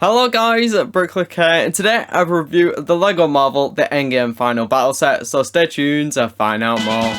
Hello guys, Brickley here, and today I have a review of the Lego Marvel The Endgame Final Battle set, so stay tuned to find out more.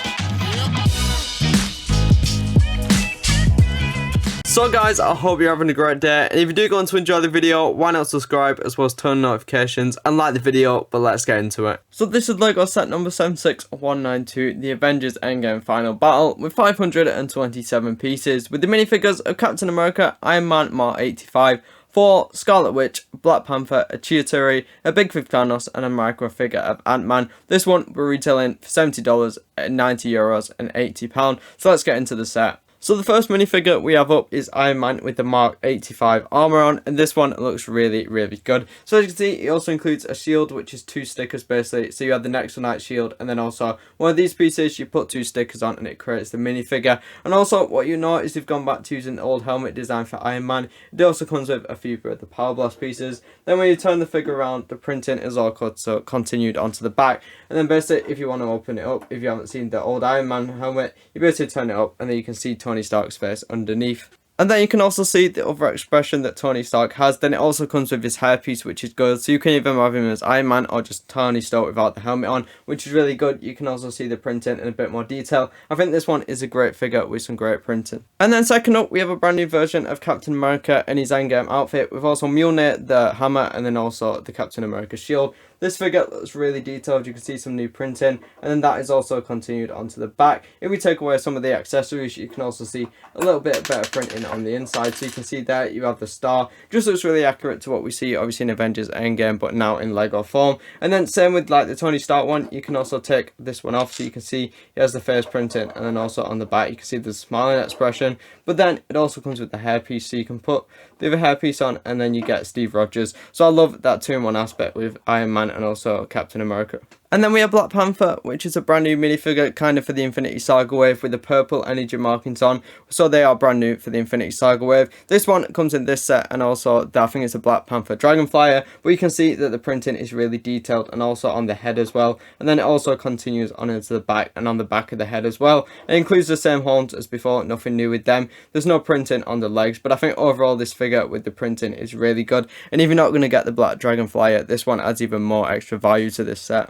So guys, I hope you're having a great day, and if you do go on to enjoy the video, why not subscribe as well as turn notifications and like the video, but let's get into it. So this is Lego set number 76192, the Avengers Endgame Final Battle, with 527 pieces, with the minifigures of Captain America, Iron Man Mark 85, Thor, Scarlet Witch, Black Panther, a Chitauri, a Bigfig Thanos, and a micro figure of Ant-Man. This one we're retailing for $70, €90 and £80. So let's get into the set. So the first minifigure we have up is Iron Man with the Mark 85 armor on, and this one looks really good. So as you can see, it also includes a shield, which is 2 stickers basically. So you have the Next to Night shield, and then also one of these pieces you put 2 stickers on and it creates the minifigure. And also what you know is they've gone back to using the old helmet design for Iron Man. It also comes with a few of the Power Blast pieces. Then when you turn the figure around, the printing is all cut, so continued onto the back. And then basically if you want to open it up, if you haven't seen the old Iron Man helmet, you basically turn it up and then you can see Tony Stark's face underneath. And then you can also see the other expression that Tony Stark has. Then it also comes with his hairpiece, which is good. So you can either have him as Iron Man or just Tony Stark without the helmet on, which is really good. You can also see the printing in a bit more detail. I think this one is a great figure with some great printing. And then second up, we have a brand new version of Captain America in his Endgame outfit, with also Mjolnir, the hammer, and then also the Captain America shield. This figure looks really detailed. You can see some new printing, and then that is also continued onto the back. If we take away some of the accessories, you can also see a little bit better printing on the inside. So you can see there you have the star. Just looks really accurate to what we see obviously in Avengers Endgame, but now in Lego form. And then same with like the Tony Stark one, you can also take this one off, so you can see he has the face printing, and then also on the back you can see the smiling expression. But then it also comes with the hairpiece, so you can put the other hairpiece on and then you get Steve Rogers. So I love that 2-in-1 aspect with Iron Man and also Captain America. And then we have Black Panther, which is a brand new minifigure kind of for the Infinity Saga wave with the purple energy markings on. So they are brand new for the Infinity Saga wave. This one comes in this set, and also I think it's a Black Panther Dragon Flyer. But you can see that the printing is really detailed, and also on the head as well. And then it also continues on into the back and on the back of the head as well. It includes the same horns as before, nothing new with them. There's no printing on the legs, but I think overall this figure with the printing is really good. And if you're not going to get the Black Dragon Flyer, this one adds even more extra value to this set.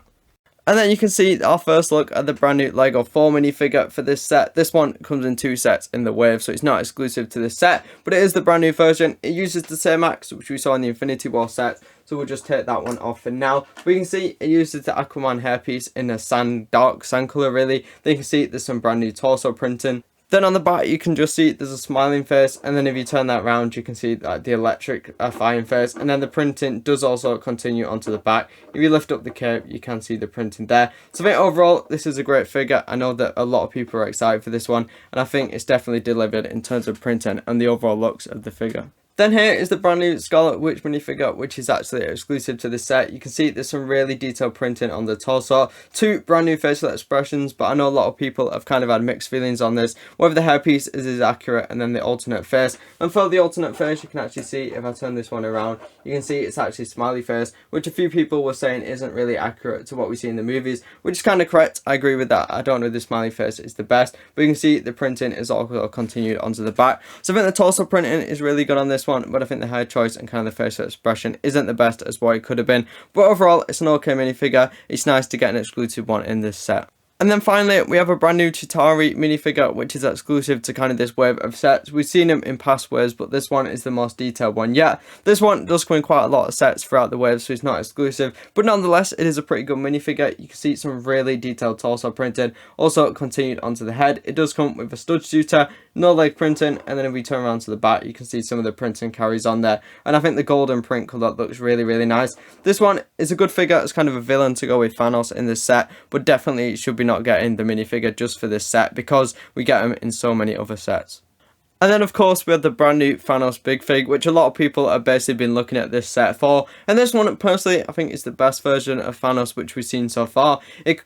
And then you can see our first look at the brand new Lego Thor minifigure for this set. This one comes in 2 sets in the wave, so it's not exclusive to this set, but it is the brand new version. It uses the same axe which we saw in the Infinity War set, so we'll just take that one off for now. We can see it uses the Aquaman hairpiece in a dark sand colour really. Then you can see there's some brand new torso printing. Then on the back you can just see there's a smiling face, and then if you turn that around you can see that the electric firing face, and then the printing does also continue onto the back. If you lift up the cape you can see the printing there. So I think overall this is a great figure. I know that a lot of people are excited for this one, and I think it's definitely delivered in terms of printing and the overall looks of the figure. Then here is the brand new Scarlet Witch minifigure, which is actually exclusive to this set. You can see there's some really detailed printing on the torso. 2 brand new facial expressions, but I know a lot of people have kind of had mixed feelings on this. Whether the hairpiece is accurate, and then the alternate face. And for the alternate face, you can actually see, if I turn this one around, you can see it's actually smiley face, which a few people were saying isn't really accurate to what we see in the movies, which is kind of correct. I agree with that. I don't know if the smiley face is the best, but you can see the printing is also continued onto the back. So I think the torso printing is really good on this one, but I think the hair choice and kind of the facial expression isn't the best as what it could have been. But overall, it's an okay minifigure. It's nice to get an exclusive one in this set. And then finally, we have a brand new Chitauri minifigure, which is exclusive to kind of this wave of sets. We've seen them in past waves, but this one is the most detailed one yet. This one does come in quite a lot of sets throughout the wave, so it's not exclusive. But nonetheless, it is a pretty good minifigure. You can see some really detailed torso printing. Also continued onto the head. It does come with a stud shooter, no leg printing, and then if we turn around to the back, you can see some of the printing carries on there. And I think the golden print colour looks really nice. This one is a good figure as kind of a villain to go with Thanos in this set, but definitely should be not getting the minifigure just for this set, because we get them in so many other sets. And then of course we have the brand new Thanos Bigfig, which a lot of people have basically been looking at this set for. And this one personally I think is the best version of Thanos which we've seen so far. It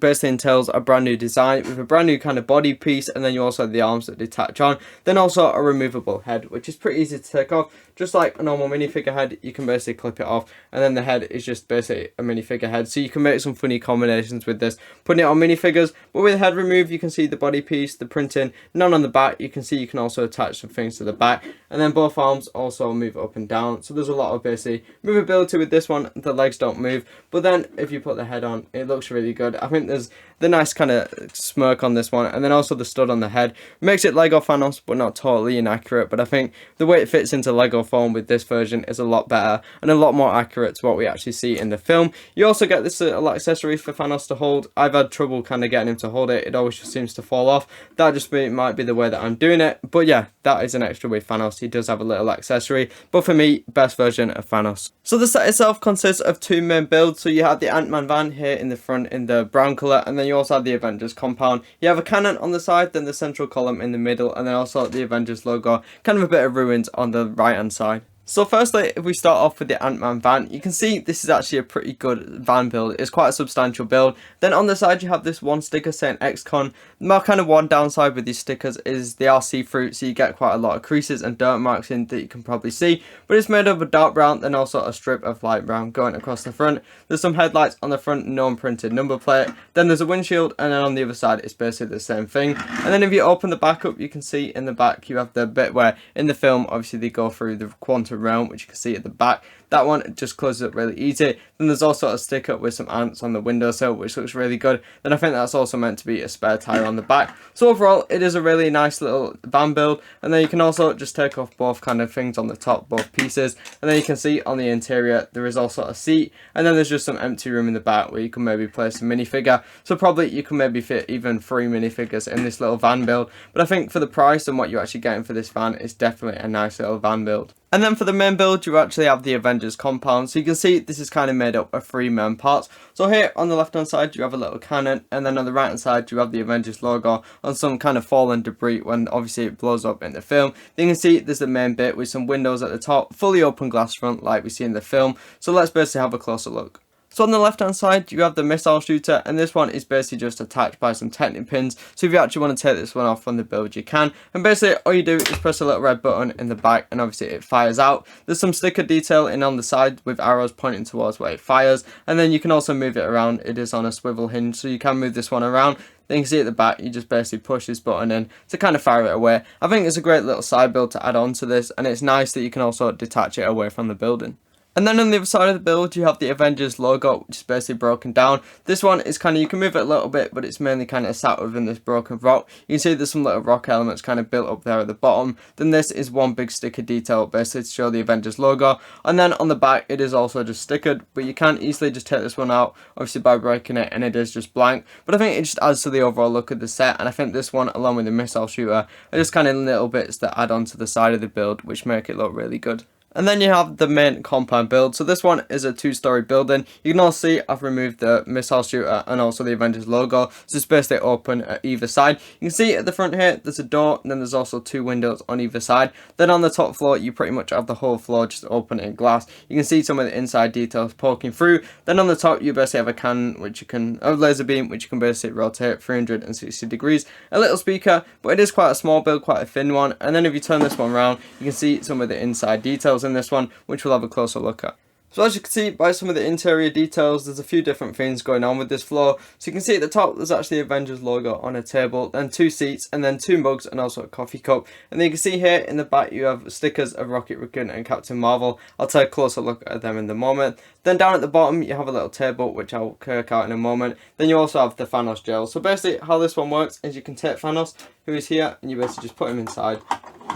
basically entails a brand new design with a brand new kind of body piece, and then you also have the arms that detach on. Then also a removable head, which is pretty easy to take off. Just like a normal minifigure head, you can basically clip it off, and then the head is just basically a minifigure head. So you can make some funny combinations with this, putting it on minifigures. But with the head removed, you can see the body piece, the printing, none on the back. You can see you can also attach some things to the back. and then both arms also move up and down. So there's a lot of basically movability with this one. The legs don't move, but then if you put the head on, it looks really good. I think there's the nice kind of smirk on this one, and then also the stud on the head makes it Lego Thanos, but not totally inaccurate. But I think the way it fits into Lego form with this version is a lot better and a lot more accurate to what we actually see in the film. You also get this little accessory for Thanos to hold. I've had trouble kind of getting him to hold it. It always just seems to fall off. That just might be the way that I'm doing it. But yeah, that is an extra with Thanos. He does have a little accessory. But for me, best version of Thanos. So the set itself consists of two main builds. So you have the Ant-Man van here in the front in the brown colour, and then you also have the Avengers compound. You have a cannon on the side, then the central column in the middle, and then also the Avengers logo, kind of a bit of ruins on the right hand side. So firstly, if we start off with the Ant-Man van, you can see this is actually a pretty good van build. It's quite a substantial build. Then on the side you have this one sticker saying XCon. My kind of one downside with these stickers is they are see-through, so you get quite a lot of creases and dirt marks in that you can probably see. But it's made of a dark brown, then also a strip of light brown going across the front. There's some headlights on the front, no unprinted number plate. Then there's a windshield, and then on the other side it's basically the same thing. And then if you open the back up, you can see in the back you have the bit where in the film obviously they go through the quantum realm, which you can see at the back. That one just closes up really easy. Then there's also a sticker with some ants on the windowsill, which looks really good. Then I think that's also meant to be a spare tire on the back. So overall, it is a really nice little van build. And then you can also just take off both kind of things on the top, both pieces. And then you can see on the interior, there is also a seat. And then there's just some empty room in the back where you can maybe place a minifigure. So probably you can maybe fit even 3 minifigures in this little van build. But I think for the price and what you're actually getting for this van, it's definitely a nice little van build. And then for the main build, you actually have the Avengers compound. So you can see this is kind of made up of 3 main parts. So here on the left hand side, you have a little cannon. And then on the right hand side, you have the Avengers logo on some kind of fallen debris when obviously it blows up in the film. Then you can see there's the main bit with some windows at the top, fully open glass front like we see in the film. So let's basically have a closer look. So on the left hand side you have the missile shooter, and this one is basically just attached by some Technic pins. So if you actually want to take this one off from the build, you can. And basically all you do is press a little red button in the back, and obviously it fires out. There's some sticker detail in on the side with arrows pointing towards where it fires, and then you can also move it around. It is on a swivel hinge, so you can move this one around. Then you can see at the back, you just basically push this button in to kind of fire it away. I think it's a great little side build to add on to this, and it's nice that you can also detach it away from the building. And then on the other side of the build, you have the Avengers logo, which is basically broken down. This one is kind of, you can move it a little bit, but it's mainly kind of sat within this broken rock. You can see there's some little rock elements kind of built up there at the bottom. Then this is one big sticker detail, basically to show the Avengers logo. And then on the back, it is also just stickered, but you can easily just take this one out, obviously by breaking it, and it is just blank. But I think it just adds to the overall look of the set, and I think this one, along with the missile shooter, are just kind of little bits that add on to the side of the build, which make it look really good. And then you have the main compound build. So this one is a 2-story building. You can also see I've removed the missile shooter and also the Avengers logo. So it's basically open at either side. You can see at the front here, there's a door, and then there's also 2 windows on either side. Then on the top floor, you pretty much have the whole floor just open in glass. You can see some of the inside details poking through. Then on the top, you basically have a cannon, which you can, a laser beam, which you can basically rotate 360 degrees. A little speaker, but it is quite a small build, quite a thin one. And then if you turn this one around, you can see some of the inside details in this one, which we'll have a closer look at. So as you can see by some of the interior details, there's a few different things going on with this floor. So you can see at the top, there's actually Avengers logo on a table, then 2 seats, and then 2 mugs, and also a coffee cup. And then you can see here in the back, you have stickers of Rocket Raccoon and Captain Marvel. I'll take a closer look at them in the moment. Then down at the bottom, you have a little table, which I'll kirk out in a moment. Then you also have the Thanos gel. So basically how this one works is you can take Thanos, who is here, and you basically just put him inside.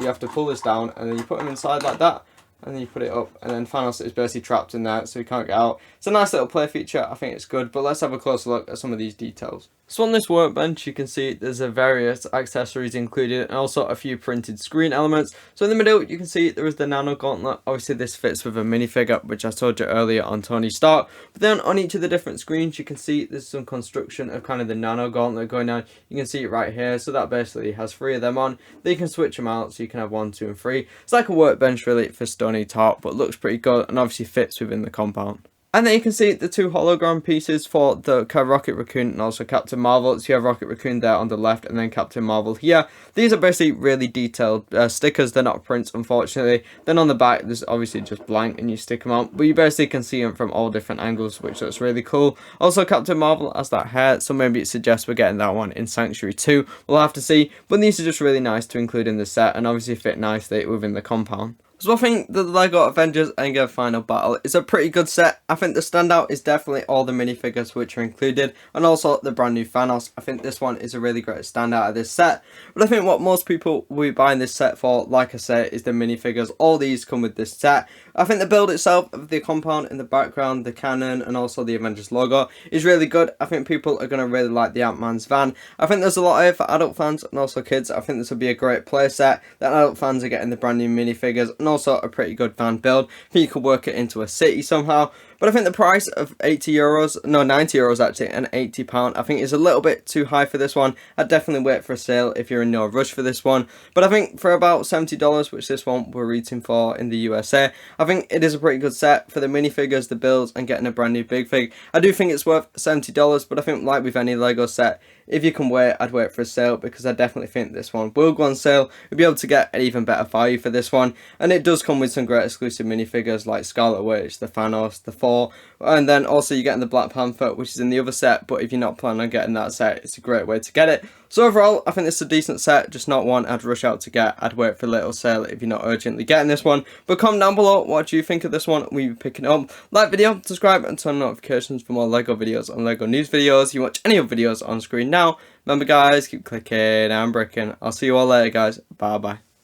You have to pull this down, and then you put him inside like that. And then you put it up, and then Thanos is basically trapped in there, so he can't get out. It's a nice little play feature, I think it's good, but let's have a closer look at some of these details. So on this workbench, you can see there's a various accessories included, and also a few printed screen elements. So in the middle, you can see there is the nano gauntlet. Obviously this fits with a minifigure, which I told you earlier on Tony Stark. But then on each of the different screens, you can see there's some construction of kind of the nano gauntlet going on. You can see it right here, so that basically has 3 of them on. Then you can switch them out, so you can have 1, 2, and 3. It's like a workbench really for Stony Top, but looks pretty good, and obviously fits within the compound. And then you can see the 2 hologram pieces for the Rocket Raccoon and also Captain Marvel. So you have Rocket Raccoon there on the left and then Captain Marvel here. These are basically really detailed stickers. They're not prints, unfortunately. Then on the back, there's obviously just blank and you stick them on. But you basically can see them from all different angles, which looks really cool. Also, Captain Marvel has that hair, so maybe it suggests we're getting that one in Sanctuary 2. We'll have to see. But these are just really nice to include in the set and obviously fit nicely within the compound. So I think the Lego Avengers Endgame Final Battle is a pretty good set. I think the standout is definitely all the minifigures which are included, and also the brand new Thanos. I think this one is a really great standout of this set. But I think what most people will be buying this set for, like I said, is the minifigures. All these come with this set. I think the build itself of the compound in the background, the cannon, and also the Avengers logo is really good. I think people are going to really like the Ant-Man's van. I think there's a lot of it for adult fans and also kids. I think this will be a great play set. The adult fans are getting the brand new minifigures and also a pretty good van build. I think you could work it into a city somehow. But I think the price of €90 actually, and £80, I think is a little bit too high for this one. I'd definitely wait for a sale if you're in no rush for this one. But I think for about $70, which this one we're retaking for in the USA, I think it is a pretty good set for the minifigures, the builds, and getting a brand new Bigfig. I do think it's worth $70, but I think like with any Lego set, if you can wait, I'd wait for a sale, because I definitely think this one will go on sale. You'll be able to get an even better value for this one. And it does come with some great exclusive minifigures like Scarlet Witch, the Thanos, the Thor, and then also you're getting the Black Panther, which is in the other set. But if you're not planning on getting that set, it's a great way to get it. So overall, I think this is a decent set, just not one I'd rush out to get. I'd wait for a little sale if you're not urgently getting this one. But comment down below, what do you think of this one? Will you be picking it up? Like video, subscribe, and turn on notifications for more Lego videos and Lego news videos. You watch any of the videos on screen now. Remember guys, keep clicking and breaking. I'll see you all later guys. Bye bye.